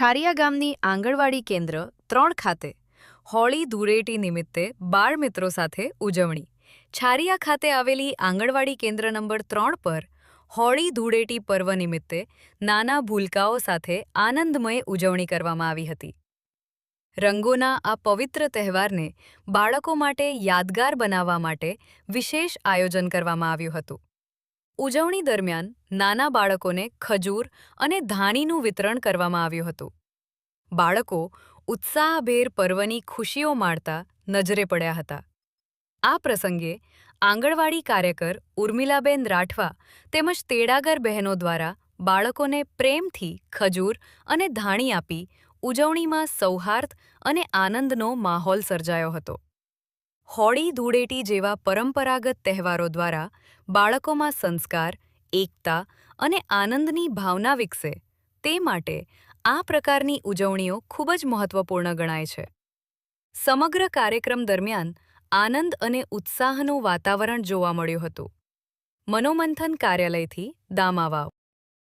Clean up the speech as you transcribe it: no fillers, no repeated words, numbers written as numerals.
છારિયા ગામની આંગણવાડી કેન્દ્ર 3 ખાતે હોળી ધૂળેટી નિમિત્તે બાળમિત્રો સાથે ઉજવણી. છારિયા ખાતે આવેલી આંગણવાડી કેન્દ્ર નંબર 3 પર હોળી ધૂળેટી પર્વ નિમિત્તે નાના ભૂલકાઓ સાથે આનંદમય ઉજવણી કરવામાં આવી હતી. રંગોના આ પવિત્ર તહેવારને બાળકો માટે યાદગાર બનાવવા માટે વિશેષ આયોજન કરવામાં આવ્યું હતું. ઉજવણી દરમિયાન નાના બાળકોને ખજૂર અને ધાણીનું વિતરણ કરવામાં આવ્યું હતું. બાળકો ઉત્સાહભેર પર્વની ખુશીઓ માણતા નજરે પડ્યા હતા. આ પ્રસંગે આંગણવાડી કાર્યકર ઉર્મિલાબેન રાઠવા તેમજ તેડાગર બહેનો દ્વારા બાળકોને પ્રેમથી ખજૂર અને ધાણી આપી ઉજવણીમાં સૌહાર્દ અને આનંદનો માહોલ સર્જાયો હતો. હોળી ધૂળેટી જેવા પરંપરાગત તહેવારો દ્વારા બાળકોમાં સંસ્કાર, એકતા અને આનંદની ભાવના વિકસે તે માટે આ પ્રકારની ઉજવણીઓ ખૂબ જ મહત્વપૂર્ણ ગણાય છે. સમગ્ર કાર્યક્રમ દરમિયાન આનંદ અને ઉત્સાહનું વાતાવરણ જોવા મળ્યું હતું. મનોમંથન કાર્યાલયથી દામાવાવ.